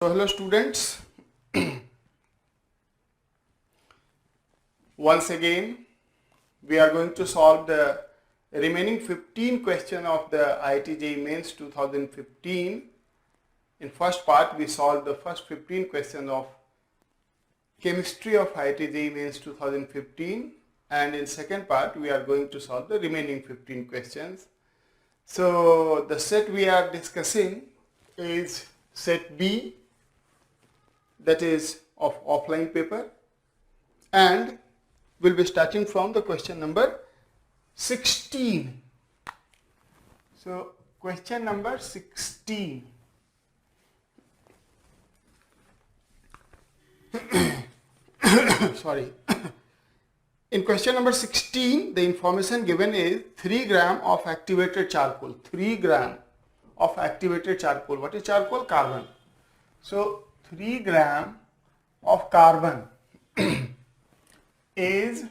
So hello students, once again we are going to solve the remaining 15 questions of the IIT-JEE Mains 2015. In first part we solved the first 15 questions of chemistry of IIT-JEE Mains 2015, and in second part we are going to solve the remaining 15 questions. So the set we are discussing is set B, that is of offline paper, and we'll be starting from the question number 16. So question number 16. Sorry. In question number 16, the information given is 3 gram of activated charcoal. 3 gram of activated charcoal. What is charcoal? Carbon. So 3 gram of carbon is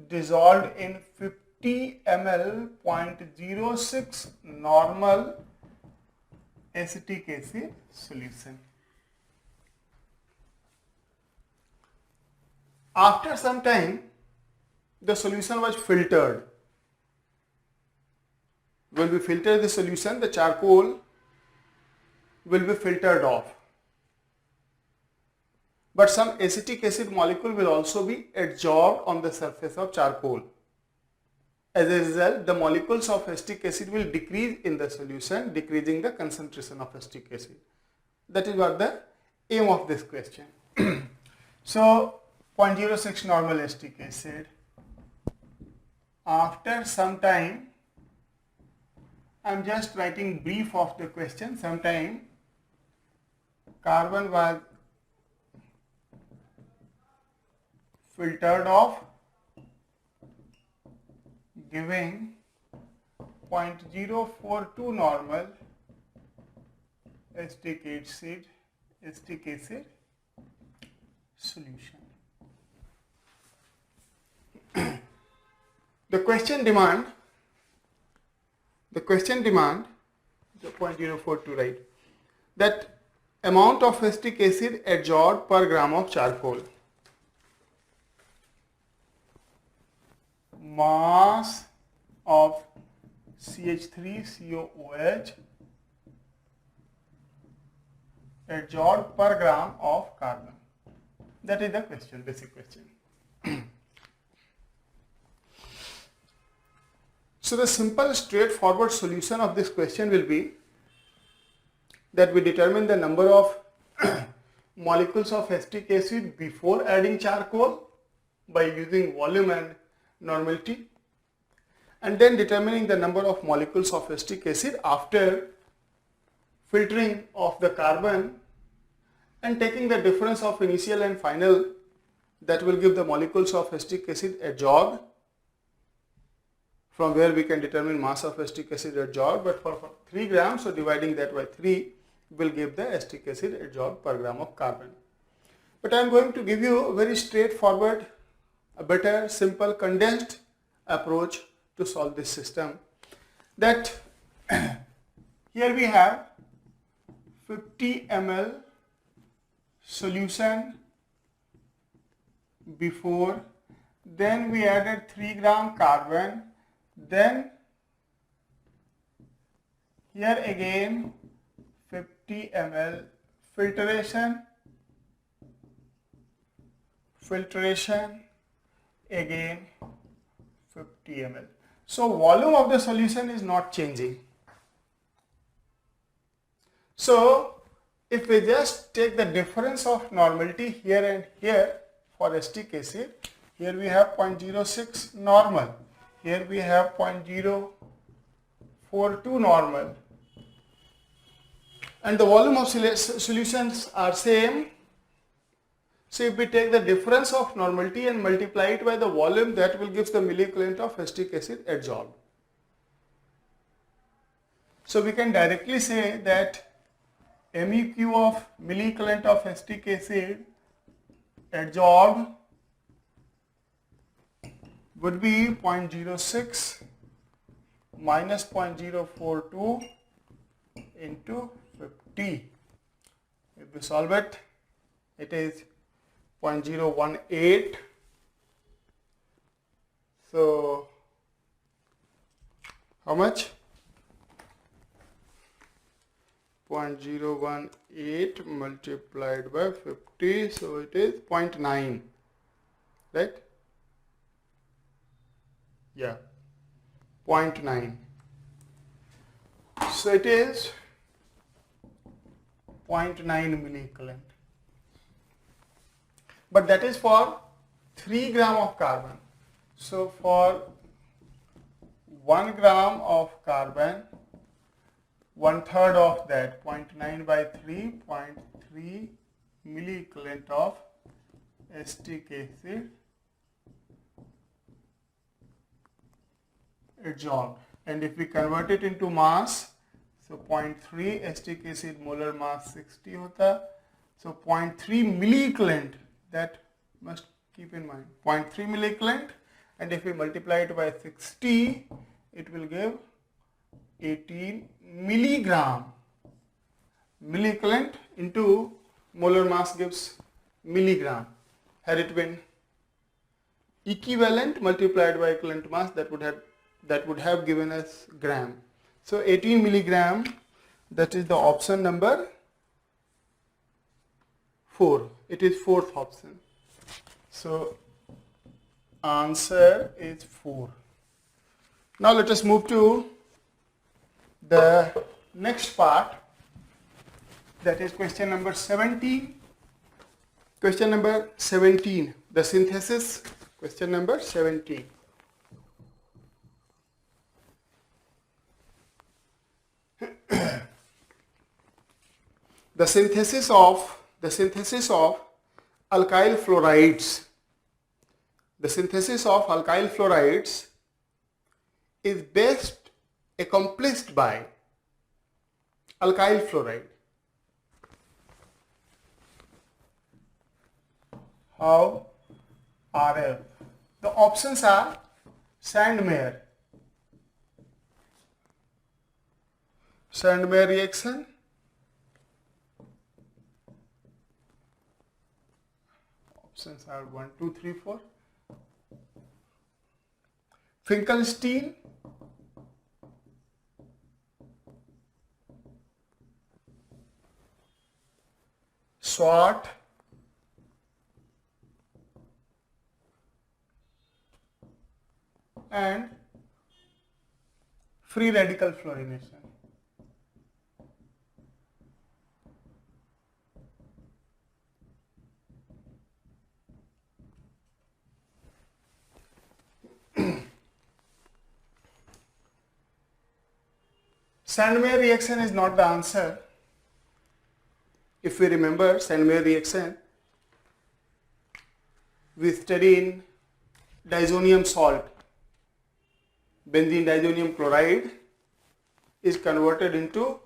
dissolved in 50 ml 0.06 normal acetic acid solution. After some time, the solution was filtered. When we filter the solution, the charcoal will be filtered off. But some acetic acid molecule will also be adsorbed on the surface of charcoal. As a result, the molecules of acetic acid will decrease in the solution, decreasing the concentration of acetic acid. That is what the aim of this question. So 0.06 normal acetic acid. After some time, I am just writing brief of the question. Sometime carbon was filtered off, giving 0.042 normal acetic acid solution. The question demand the 0.042, right, that amount of acetic acid adsorbed per gram of charcoal. Mass of CH3COOH adsorbed per gram of carbon. That is the question, basic question. So the simple straightforward solution of this question will be that we determine the number of molecules of acetic acid before adding charcoal by using volume and normality, and then determining the number of molecules of acetic acid after filtering of the carbon and taking the difference of initial and final, that will give the molecules of acetic acid adsorbed, from where we can determine mass of acetic acid adsorbed. But for 3 grams, so dividing that by 3 will give the acetic acid adsorbed per gram of carbon. But I am going to give you a very straightforward, a better, simple, condensed approach to solve this system. That here we have 50 ml solution before, then we added 3 gram carbon, then here again 50 ml filtration, again 50 ml. So volume of the solution is not changing. So if we just take the difference of normality here and here for acetic acid, here we have 0.06 normal, here we have 0.042 normal, and the volume of solutions are same. So if we take the difference of normality and multiply it by the volume, that will give the milliequivalent of acetic acid adsorbed. So we can directly say that MEQ of milliequivalent of acetic acid adsorbed would be 0.06 minus 0.042 into 50 If we solve it, it is 0.018. So how much? 0.018 multiplied by 50, so it is 0.9, right? Yeah, 0.9. So it is 0.9 milliequivalent. But that is for 3 gram of carbon. So for 1 gram of carbon, 1/3 of that, 0.9 by 3, 0.3 milliequivalent of acetic acid adsorbed. And if we convert it into mass, so 0.3 acetic acid molar mass 60 hota. So 0.3 milliequivalent, that must keep in mind, 0.3 milliequivalent, and if we multiply it by 60, it will give 18 milligram. Milliequivalent into molar mass gives milligram. Had it been equivalent multiplied by equivalent mass, that would have given us gram. So 18 milligram, that is the option number 4. It is 4th option. So answer is 4. Now let us move to the next part, that is question number 17. Question number 17, the synthesis. Question number 17. The synthesis of alkyl fluorides. The synthesis of alkyl fluorides is best accomplished by alkyl fluoride. How? RF. The options are Sandmeyer reaction, options are 1, 2, 3, 4. Finkelstein, Swart, and free radical fluorination. Sandmeyer reaction is not the answer. If we remember Sandmeyer reaction, we study in diazonium salt. Benzene diazonium chloride is converted into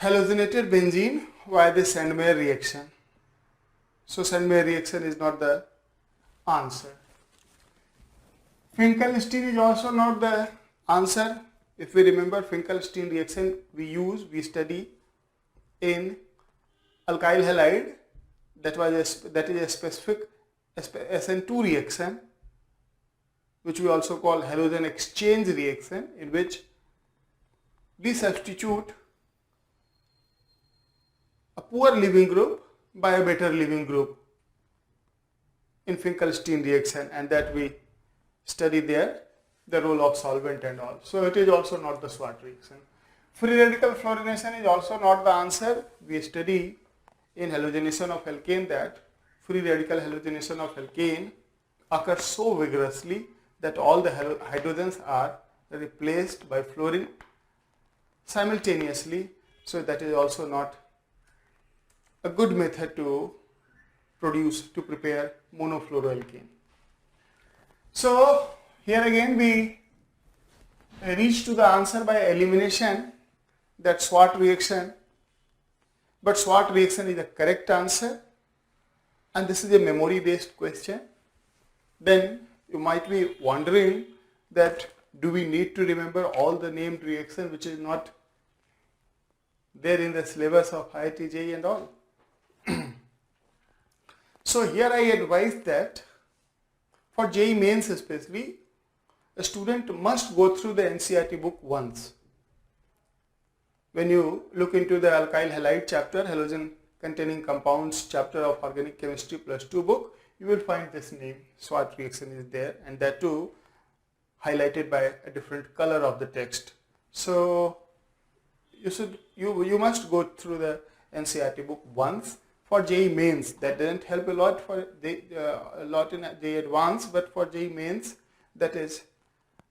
halogenated benzene via the Sandmeyer reaction. So Sandmeyer reaction is not the answer. Finkelstein is also not the answer. If we remember Finkelstein reaction, we study in alkyl halide, that is a specific SN2 reaction, which we also call halogen exchange reaction, in which we substitute a poor leaving group by a better leaving group in Finkelstein reaction, and that we study there the role of solvent and all. So it is also not the Swart reaction. Free radical fluorination is also not the answer. We study in halogenation of alkane that free radical halogenation of alkane occurs so vigorously that all the hydrogens are replaced by fluorine simultaneously. So that is also not a good method to prepare monofluoroalkane. So here again we reach to the answer by elimination, that Swart reaction. But Swart reaction is the correct answer, and this is a memory based question. Then you might be wondering that do we need to remember all the named reaction which is not there in the syllabus of IIT-JEE and all. So here I advise that for JEE mains especially, a student must go through the NCERT book once. When you look into the alkyl halide chapter, halogen containing compounds chapter of organic chemistry +2 book, you will find this name, SWOT reaction is there, and that too highlighted by a different color of the text. So you must go through the NCERT book once for JEE mains. That doesn't help a lot for a lot in JEE advanced, but for JEE mains that is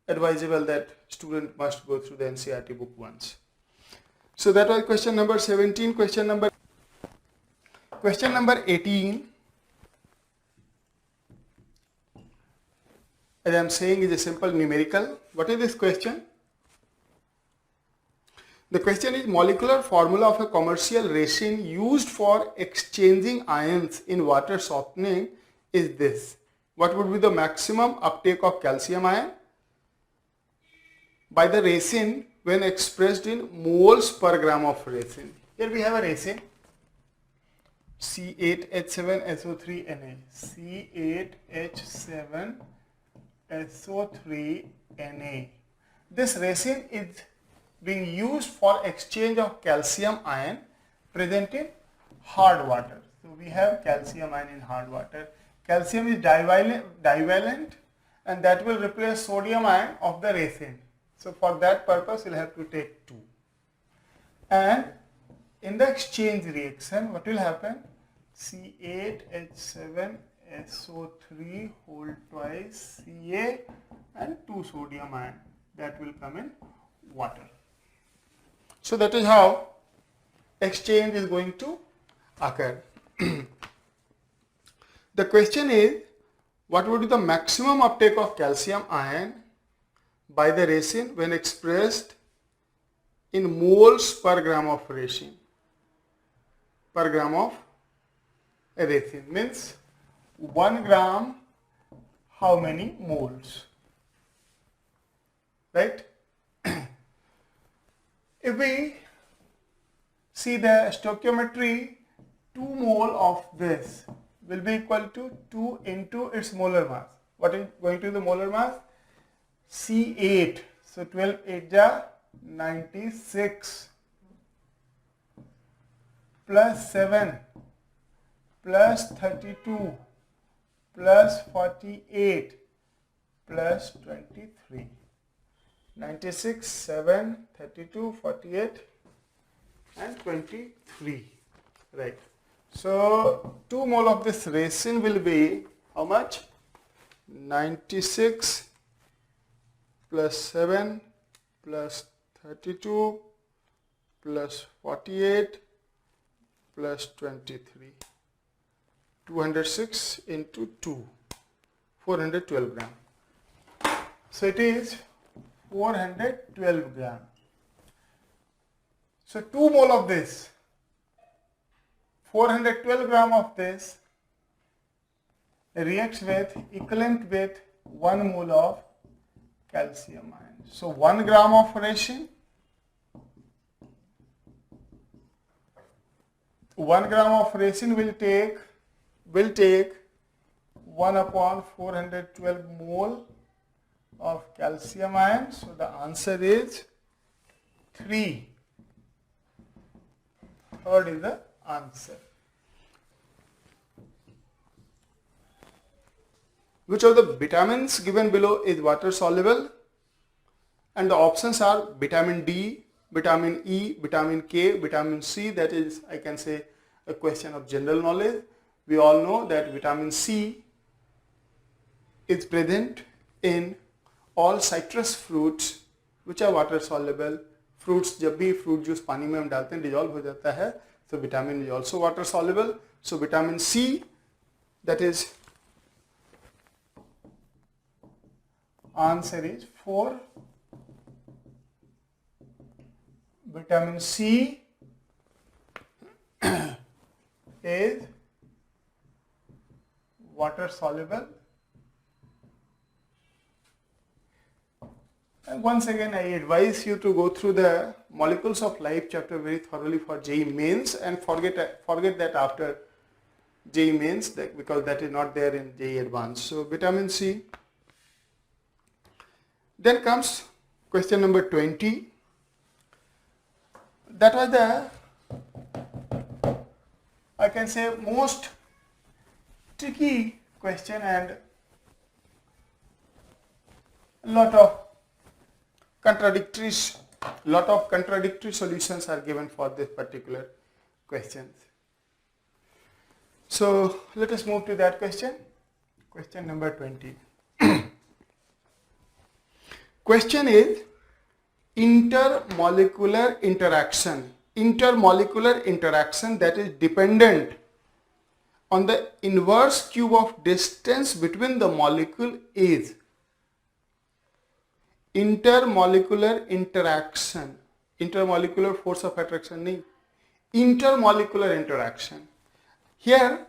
advisable that student must go through the NCERT book once. So that was question number 17. Question number 18, as I am saying, is a simple numerical. What is this question? The question is molecular formula of a commercial resin used for exchanging ions in water softening is this. What would be the maximum uptake of calcium ion by the resin when expressed in moles per gram of resin? Here we have a resin, C8H7SO3Na, C8H7SO3Na. This resin is being used for exchange of calcium ion present in hard water. So we have calcium ion in hard water. Calcium is divalent and that will replace sodium ion of the resin. So for that purpose we'll have to take 2. And in the exchange reaction, what will happen? C8H7SO3 whole twice Ca and 2 sodium ion, that will come in water. So that is how exchange is going to occur. The question is, what would be the maximum uptake of calcium ion by the resin when expressed in moles per gram of resin? Per gram of resin means 1 gram, how many moles, right? If we see the stoichiometry, 2 mole of this will be equal to 2 into its molar mass. What is going to be the molar mass? C8. So 12 8 ja 96 plus 7 plus 32 plus 48 plus 23. 96, 7, 32, 48 and 23. Right. So 2 mole of this resin will be how much? 96 plus 7 plus 32 plus 48 plus 23. 206 into 2, 412 gram. So it is 412 gram. So 2 mole of this, 412 gram of this reacts with equivalent with 1 mole of calcium ion. So 1 gram of resin, 1 gram of resin will take 1 upon 412 mole of calcium ion. So the answer is 3. Third is the answer. Which of the vitamins given below is water soluble? And the options are vitamin D, vitamin E, vitamin K, vitamin C. That is, I can say, a question of general knowledge. We all know that vitamin C is present in all citrus fruits which are water soluble. Fruits, जब भी fruit juice पानी में हम डालते हैं dissolve हो जाता है, so vitamin is also water soluble. So vitamin C, that is answer is 4. Vitamin C is water soluble. And once again I advise you to go through the molecules of life chapter very thoroughly for JEE mains, and forget that after JEE mains, because that is not there in JEE advanced. So vitamin C. Then comes question number 20. That was the, I can say, most tricky question, and lot of contradictory solutions are given for this particular questions. So let us move to that question. Question number 20. Question is intermolecular interaction. Intermolecular interaction that is dependent on the inverse cube of distance between the molecule is. Intermolecular interaction. Intermolecular force of attraction nahi. Intermolecular interaction. Here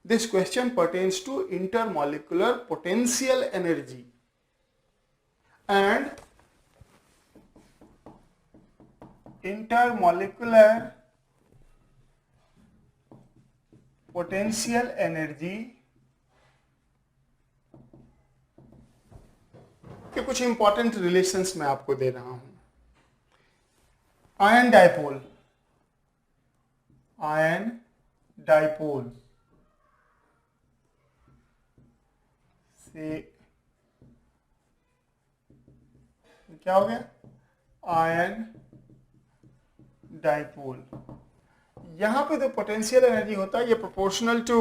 this question pertains to intermolecular potential energy and intermolecular potential energy के कुछ important relations मैं आपको दे रहा हूं. Ion dipole से क्या हो गया, आयन डाइपोल. यहां पे जो पोटेंशियल एनर्जी होता है ये प्रोपोर्शनल टू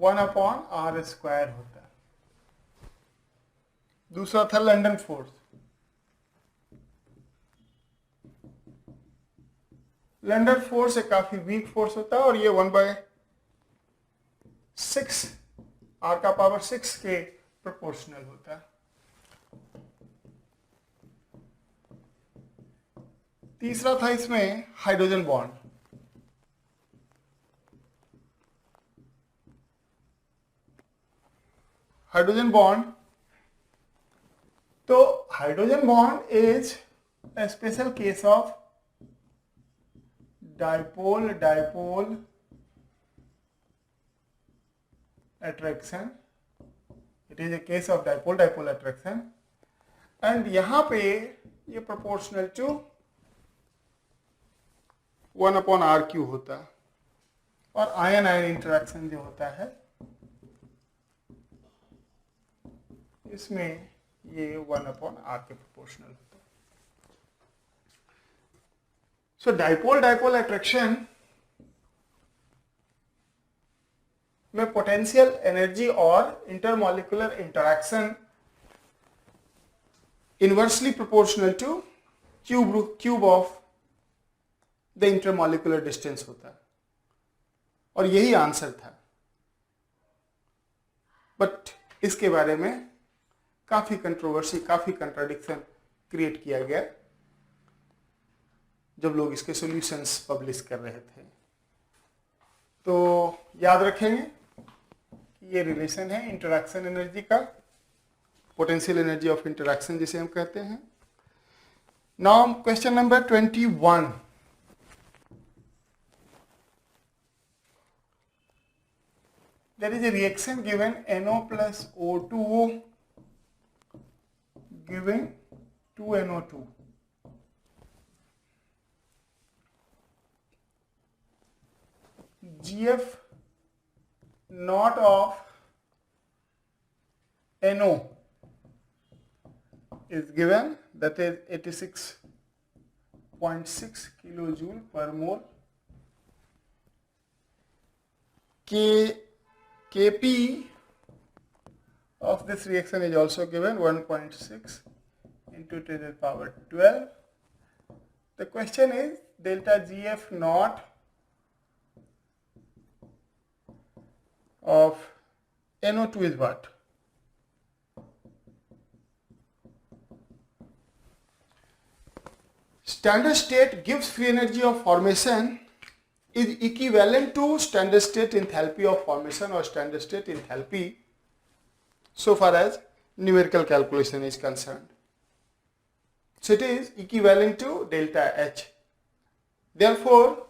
1/r² होता है. दूसरा था लंडन फोर्स. लंडन फोर्स एक काफी वीक फोर्स होता है और ये 1/6 r⁻⁶ के प्रोपोर्शनल होता है. तीसरा था इसमें हाइड्रोजन बॉन्ड. हाइड्रोजन बॉन्ड, तो hydrogen bond is a special case of dipole attraction. It is a case of dipole attraction, and यहाँ पे ये proportional to 1/r³ होता है. और आयन इंटरेक्शन जो होता है इसमें ये 1/r के प्रोपोर्शनल होता है. So dipole attraction में पोटेंशियल एनर्जी और intermolecular interaction inversely proportional two cube of the intermolecular distance होता है. और यही आंसर था. बट इसके बारे में काफी कंट्रोवर्सी, काफी कंट्राडिक्शन क्रिएट किया गया जब लोग इसके सॉल्यूशंस पब्लिश कर रहे थे. तो याद रखेंगे कि ये रिलेशन है इंटरैक्शन एनर्जी का, पोटेंशियल एनर्जी ऑफ इंटरैक्शन जिसे हम कहते हैं. Now question number 21. There is a reaction given NO plus O2 giving 2NO2. GF naught of NO is given, that is 86.6 kilojoule per mole. Kp of this reaction is also given 1.6 into 10 to the power 12. The question is delta GF naught of NO2 is what? Standard state gives free energy of formation is equivalent to standard state enthalpy of formation or standard state enthalpy so far as numerical calculation is concerned. So it is equivalent to delta H. Therefore,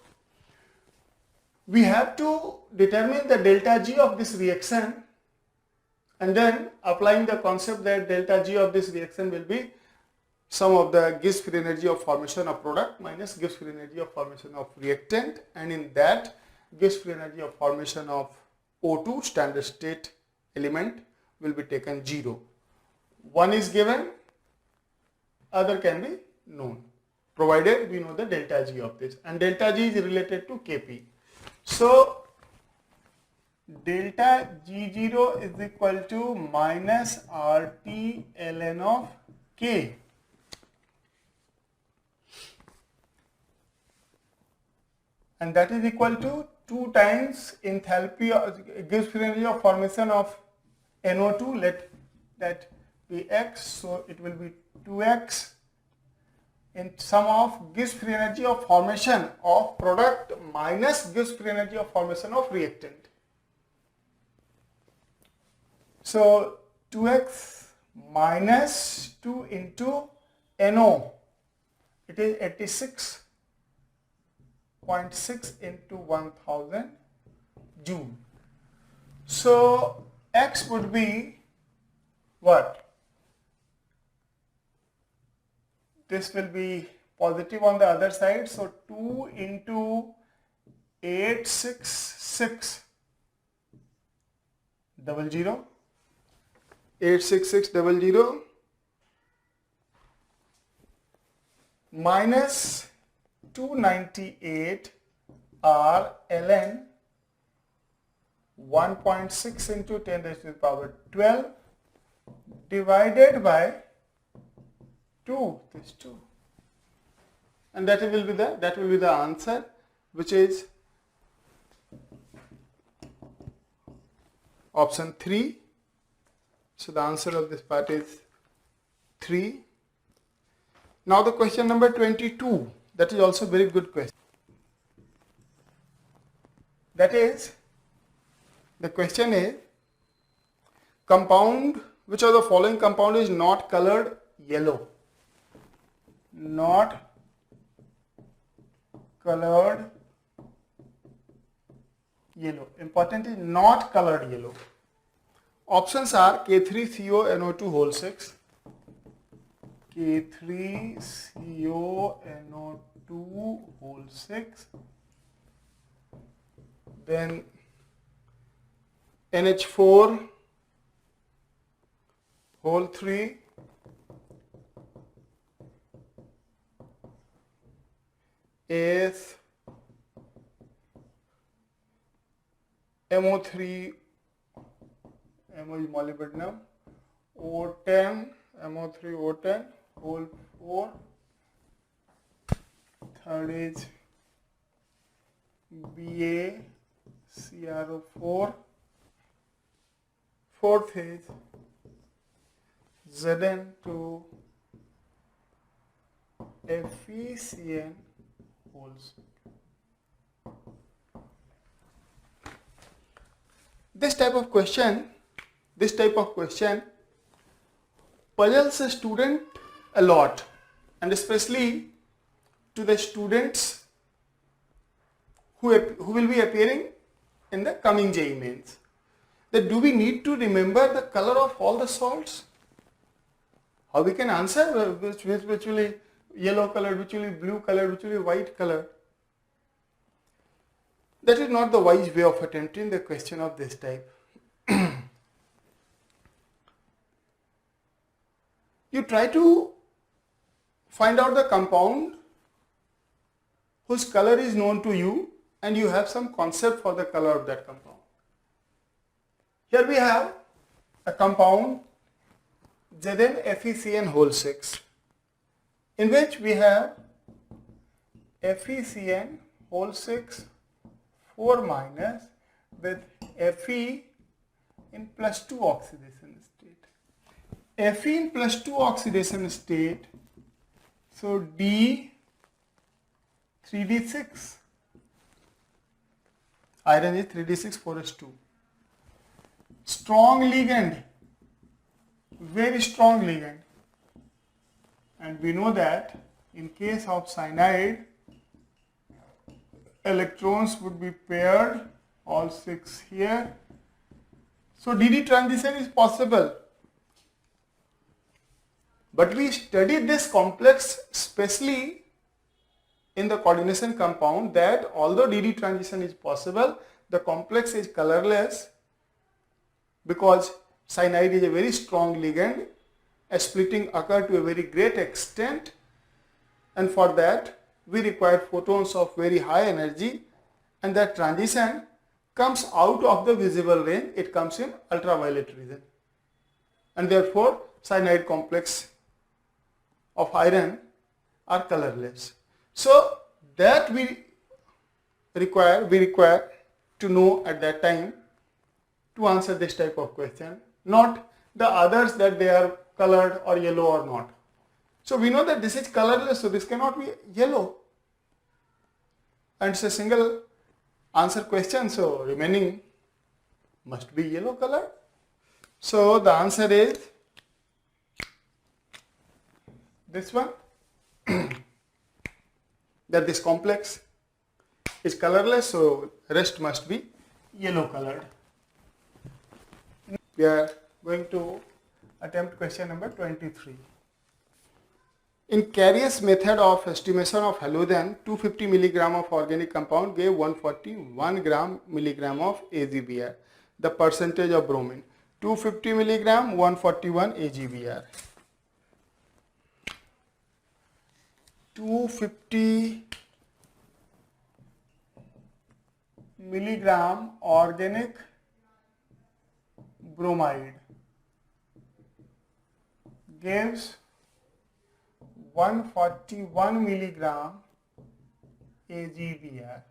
we have to determine the delta G of this reaction, and then applying the concept that delta G of this reaction will be sum of the Gibbs free energy of formation of product minus Gibbs free energy of formation of reactant, and in that Gibbs free energy of formation of O2 standard state element will be taken 0. One is given, other can be known, provided we know the delta G of this, and delta G is related to Kp. So delta G0 is equal to minus RT ln of K. And that is equal to 2 times enthalpy of Gibbs free energy of formation of NO2. Let that be X, so it will be 2x in sum of Gibbs free energy of formation of product minus Gibbs free energy of formation of reactant. So 2x minus 2 into NO, it is 86.6 into 1000 joule. So X would be what? This will be positive on the other side, so 2 into 86600 86600 minus 298 R ln 1.6 into 10 raised to the power 12 divided by 2, this 2, and that will be the answer, which is option 3. So the answer of this part is 3. Now the question number 22, that is also very good question. That is, the question is, compound, which of the following compound is not colored yellow? Not colored yellow. Important is not colored yellow. Options are K3CONO2 whole 6, K3CONO2 whole 6, then NH4 whole 3, is MO3, MO is molybdenum, O10, MO3 O10 whole 4, third is BA CrO4, fourth is Zn2 FeCN whole 6. This type of question puzzles a student a lot, and especially to the students who will be appearing in the coming JEE mains. That do we need to remember the color of all the salts? How we can answer which will be yellow colored, which will be blue colored, which will be white colored? That is not the wise way of attempting the question of this type. You try to find out the compound whose color is known to you, and you have some concept for the color of that compound. Here we have a compound ZnFeCN whole 6, in which we have FeCN whole 6 4 minus with Fe in +2 oxidation state. Fe in +2 oxidation state, so D 3D6, iron is 3D6 4s2. Strong ligand, very strong ligand, And we know that in case of cyanide, electrons would be paired, all 6 here. So DD transition is possible. But we studied this complex especially in the coordination compound, that although DD transition is possible, the complex is colorless because cyanide is a very strong ligand. A splitting occurs to a very great extent, and for that we require photons of very high energy, and that transition comes out of the visible range, it comes in ultraviolet region, and therefore cyanide complex of iron are colorless. So that we require to know at that time to answer this type of question, not the others that they are colored or yellow or not. So we know that this is colorless, so this cannot be yellow, and it's a single answer question, so remaining must be yellow color. So the answer is this one, that this complex is colorless, so rest must be yellow colored. We are going to attempt question number 23. In Carrier's method of estimation of halogen, 250 milligram of organic compound gave 141 milligram of AgBr. The percentage of bromine, 250 milligram, 141 AgBr. 250 milligram organic bromide gives 141 milligram AgBr.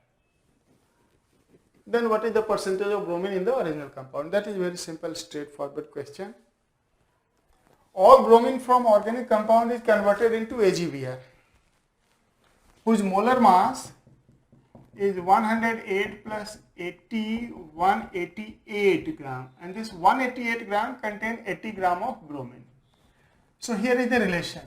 Then what is the percentage of bromine in the original compound? That is very simple, straightforward question. All bromine from organic compound is converted into AgBr, whose molar mass is 108 plus 80, 188 gram, and this 188 gram contains 80 gram of bromine. So here is the relation,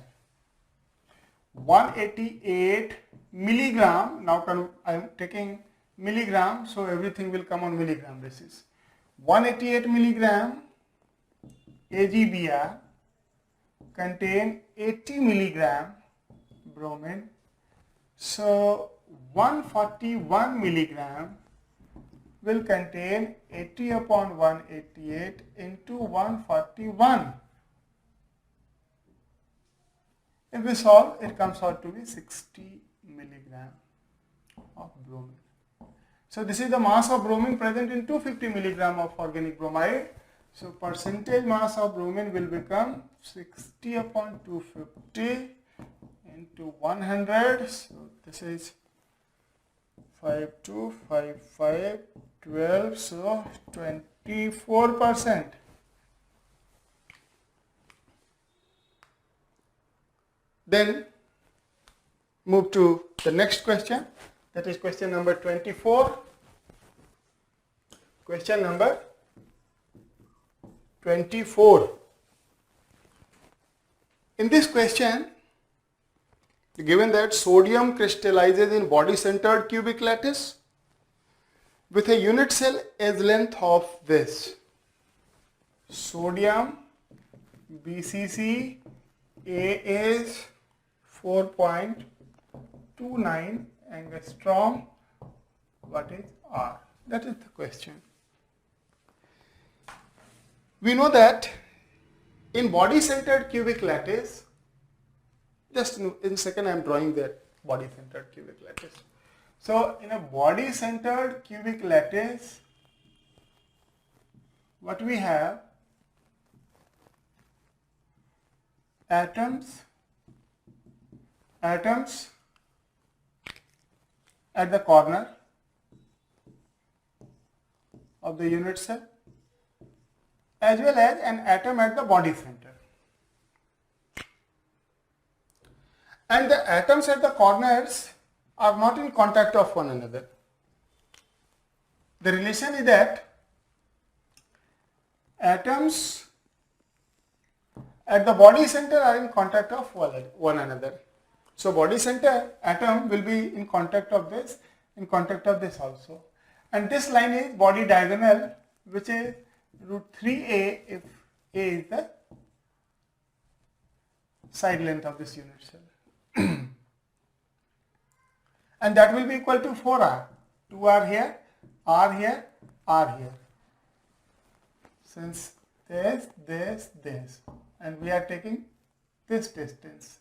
188 milligram, now I am taking milligram, so everything will come on milligram basis. 188 milligram AgBr contain 80 milligram bromine, so 141 milligram will contain 80 upon 188 into 141. If we solve, it comes out to be 60 milligram of bromine. So this is the mass of bromine present in 250 milligram of organic bromide. So percentage mass of bromine will become 60 upon 250 into 100. So this is 5255 12, so 24%. Then move to the next question, that is question number 24. Question number 24. In this question, given that sodium crystallizes in body-centered cubic lattice with a unit cell edge length of this. Sodium BCC A is 4.29 angstrom. What is R? That is the question. We know that in body-centered cubic lattice, just in a second I am drawing that body-centered cubic lattice. So in a body-centered cubic lattice, what we have? Atoms at the corner of the unit cell, as well as an atom at the body center. And the atoms at the corners are not in contact of one another. The relation is that atoms at the body center are in contact of one another. So body center atom will be in contact of this also. And this line is body diagonal, which is root 3a if a is the side length of this unit cell. And that will be equal to 4r. 2r here, r here, r here. Since this, and we are taking this distance.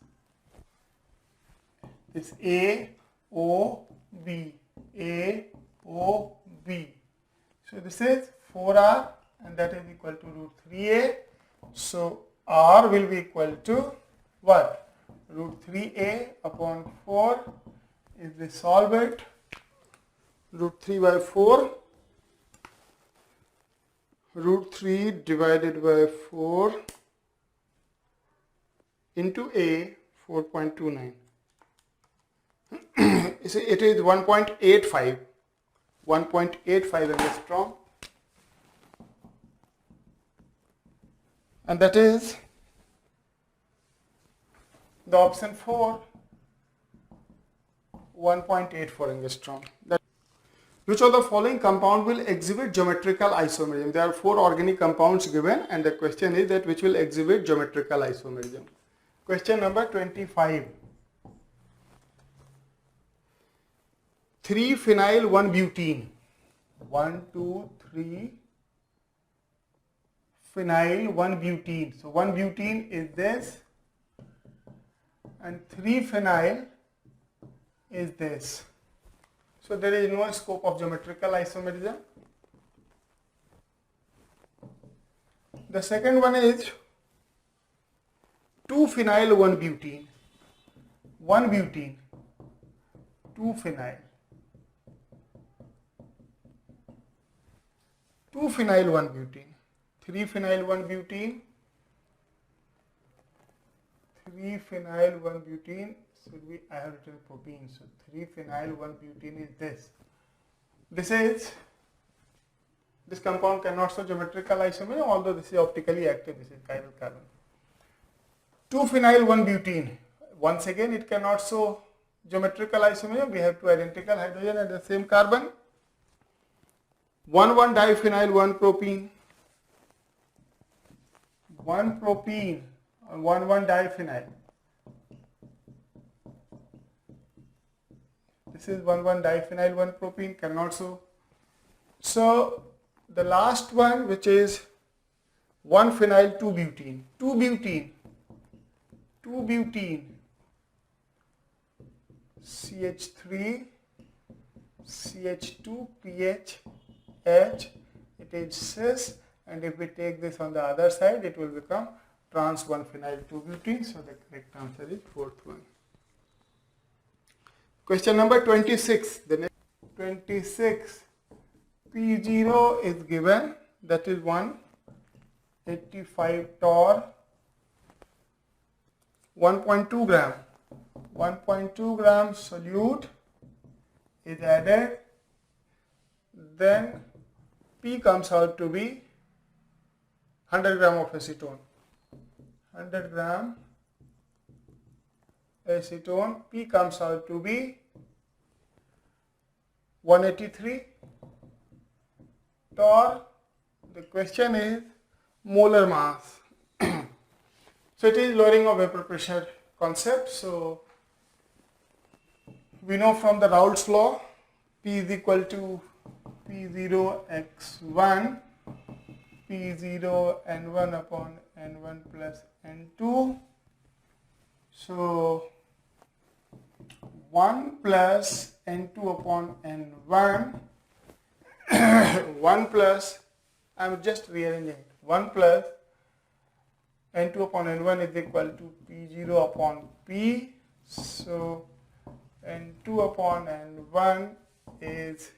This A, O, B, A, O, B. So this is 4r and that is equal to root 3a. So r will be equal to what? Root 3a upon 4. If we solve it, root 3 by 4, root 3 divided by 4 into a, 4.29. It is 1.85 angstrom, and that is the option 4, 1.84 angstrom. Which of the following compound will exhibit geometrical isomerism? There are 4 organic compounds given, and the question is that which will exhibit geometrical isomerism. Question number 25. 3-phenyl 1-butene. 1, 2, 3. Phenyl 1-butene. So 1-butene is this, and 3-phenyl is this. So there is no scope of geometrical isomerism. The second one is 2-phenyl 1-butene. 1-butene, 2-phenyl. 2-phenyl 1-butene. 3-phenyl 1-butene. 3-phenyl 1-butene. Should be, I have written propene. So 3-phenyl 1-butene is this. This compound cannot show geometrical isomerism, although this is optically active. This is chiral carbon. 2-phenyl 1-butene. Once again, it cannot show geometrical isomerism. We have 2 identical hydrogen at the same carbon. 1,1-diphenyl 1-propene. 1 propene or 1,1-diphenyl. This is 1,1-diphenyl 1-propene, cannot show. So the last one, which is 1-phenyl 2-butene. 2-butene. CH3, CH2, PH, H. It is cis, and if we take this on the other side, it will become trans 1-phenyl 2-butene. So the correct answer is 4th one. Question number 26. The next 26. P0 is given, that is 185 torr, 1.2 gram. 1.2 gram solute is added, then P comes out to be 100 gram of acetone. 100 gram acetone, P comes out to be 183 torr. The question is molar mass. So it is lowering of vapor pressure concept. So we know from the Raoult's law, P is equal to P0 x1, P0 n1 upon n1 plus n2. So 1 plus n2 upon n1, 1 plus, I am just rearranging it, 1 plus n2 upon n1 is equal to P0 upon P. So n2 upon n1 is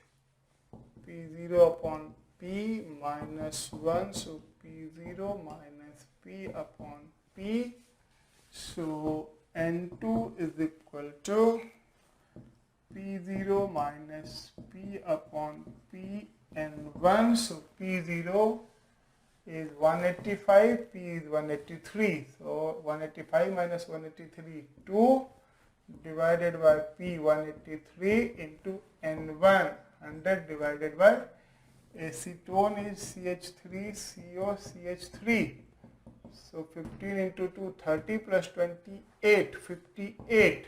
P0 upon P minus 1. So P0 minus P upon P. So n2 is equal to P0 minus P upon P n1. So P0 is 185, P is 183. So 185 minus 183, 2 divided by P 183 into N1, 100 divided by acetone is CH3CO CH3. So 15 into 2, 30 plus 28, 58.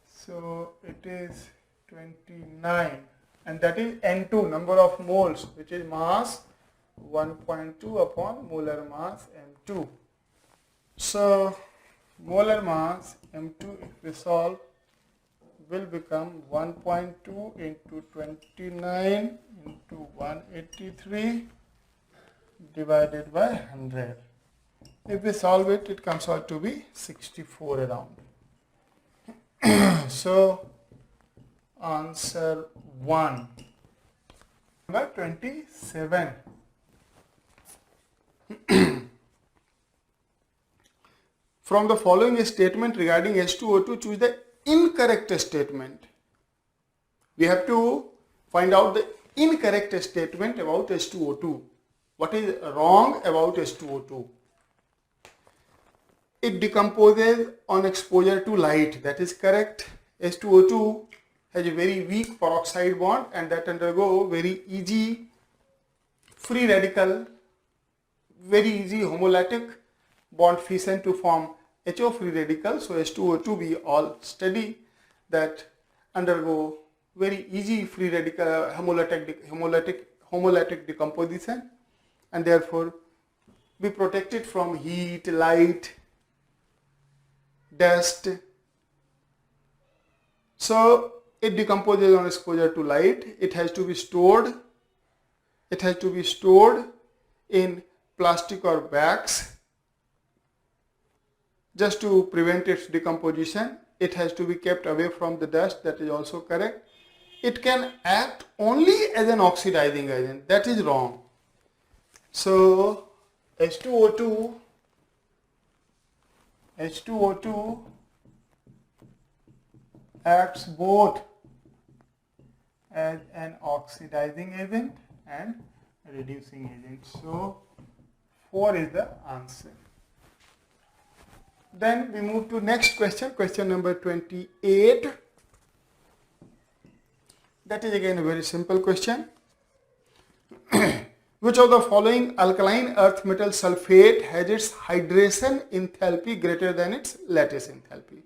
So it is 29, and that is N2, number of moles, which is mass 1.2 upon molar mass M2. So molar mass M2, if we solve, will become 1.2 into 29 into 183 divided by 100. If we solve it, it comes out to be 64 around. So answer 1. Number 27. From the following statement regarding H2O2, choose the incorrect statement. We have to find out the incorrect statement about H2O2. What is wrong about H2O2? It decomposes on exposure to light. That is correct. H2O2 has a very weak peroxide bond and that undergo very easy free radical, very easy homolytic bond fission to form HO free radical. So H2O2 we all study that undergo very easy free radical homolytic decomposition, and therefore be protected from heat, light, dust. So it decomposes on exposure to light. It has to be stored. It has to be stored in plastic or bags just to prevent its decomposition. It has to be kept away from the dust. That is also correct. It can act only as an oxidizing agent. That is wrong. So H2O2 acts both as an oxidizing agent and reducing agent. So 4 is the answer. Then we move to next question, question number 28. That is again a very simple question. Which of the following alkaline earth metal sulfate has its hydration enthalpy greater than its lattice enthalpy?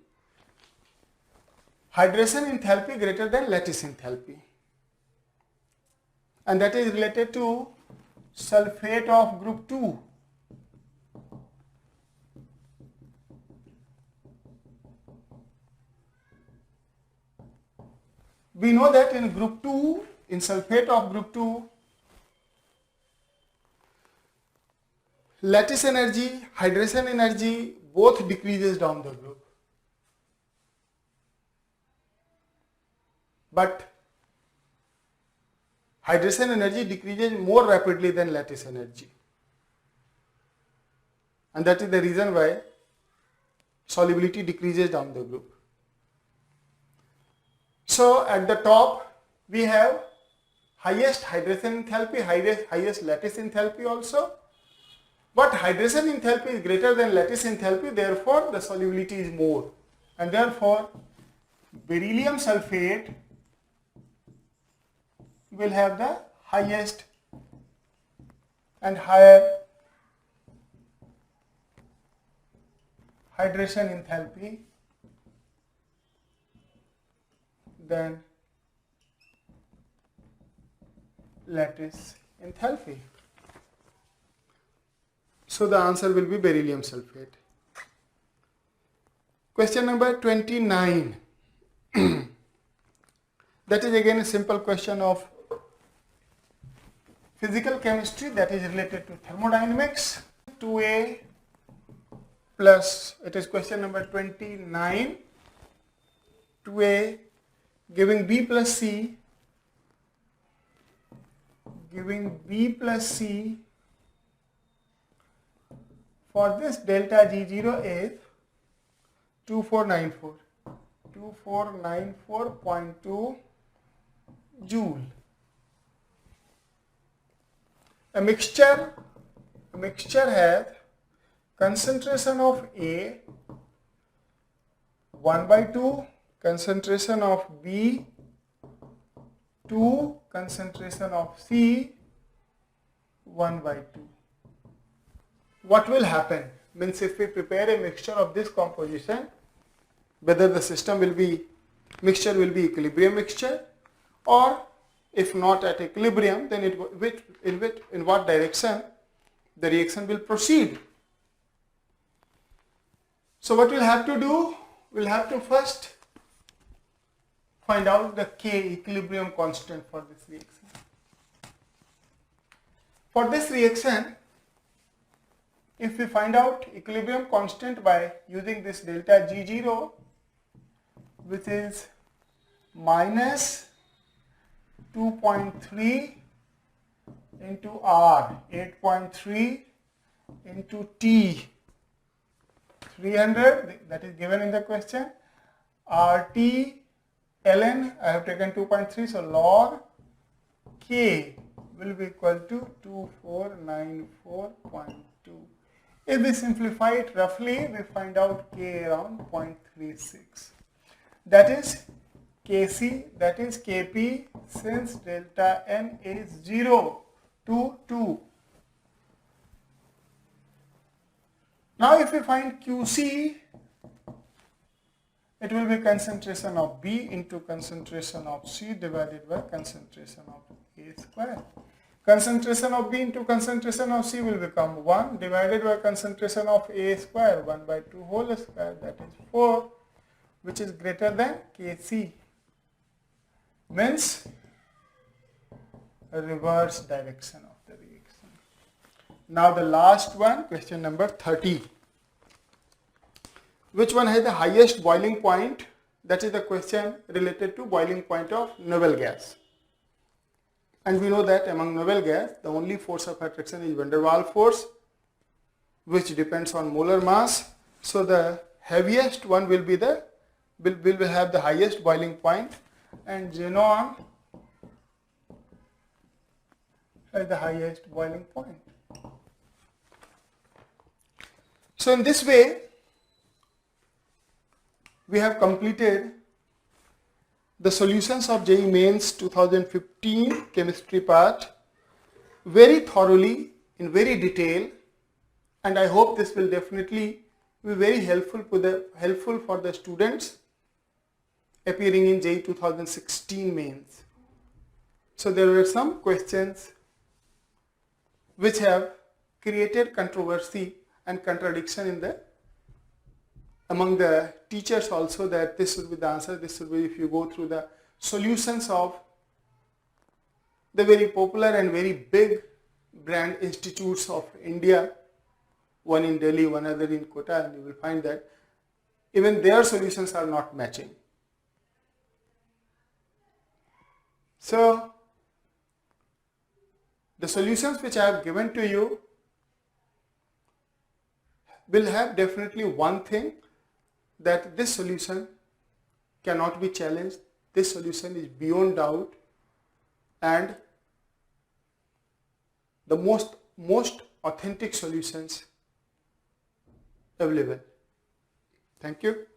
Hydration enthalpy greater than lattice enthalpy. And that is related to sulfate of group 2. We know that in group 2, in sulfate of group 2, lattice energy, hydration energy both decreases down the group. But hydration energy decreases more rapidly than lattice energy. And that is the reason why solubility decreases down the group. So at the top we have highest hydration enthalpy, highest lattice enthalpy also. But hydration enthalpy is greater than lattice enthalpy, therefore the solubility is more. And therefore beryllium sulfate will have the highest and higher hydration enthalpy than lattice enthalpy. So the answer will be beryllium sulfate. Question number 29. That is again a simple question of physical chemistry that is related to thermodynamics. 2a plus, it is question number 29. 2a giving B plus C, for this delta G0 is 2494.2 joule. A mixture has concentration of A 1/2, concentration of B 2, concentration of C 1/2. What will happen? Means if we prepare a mixture of this composition, whether the mixture will be equilibrium mixture, or if not at equilibrium, then in what direction the reaction will proceed. So what we'll have to do, we'll have to first find out the K, equilibrium constant, for this reaction. For this reaction, if we find out equilibrium constant by using this delta G0, which is minus 2.3 into R, 8.3 into T, 300, that is given in the question. RT ln, I have taken 2.3, so log K will be equal to 2494.2. If we simplify it roughly, we find out K around 0.36. That is Kc, that is Kp, since delta N is 0 to 2. Now if we find Qc, it will be concentration of B into concentration of C divided by concentration of A square. Concentration of B into concentration of C will become 1 divided by concentration of A square, 1/2 whole square, that is 4, which is greater than Kc. Means a reverse direction of the reaction. Now the last one, question number 30. Which one has the highest boiling point? That is the question related to boiling point of noble gas. And we know that among noble gas, the only force of attraction is van der Waals force, which depends on molar mass. So the heaviest one will have the highest boiling point, and xenon has the highest boiling point. So in this way, we have completed the solutions of JEE Mains 2015 chemistry part very thoroughly, in very detail, and I hope this will definitely be very helpful for the students appearing in JEE 2016 Mains. So there were some questions which have created controversy and contradiction among the teachers also, that this will be the answer. This will be, if you go through the solutions of the very popular and very big brand institutes of India, one in Delhi, one other in Kota, and you will find that even their solutions are not matching. So the solutions which I have given to you will have definitely one thing, that this solution cannot be challenged. This solution is beyond doubt and the most authentic solutions available. Thank you.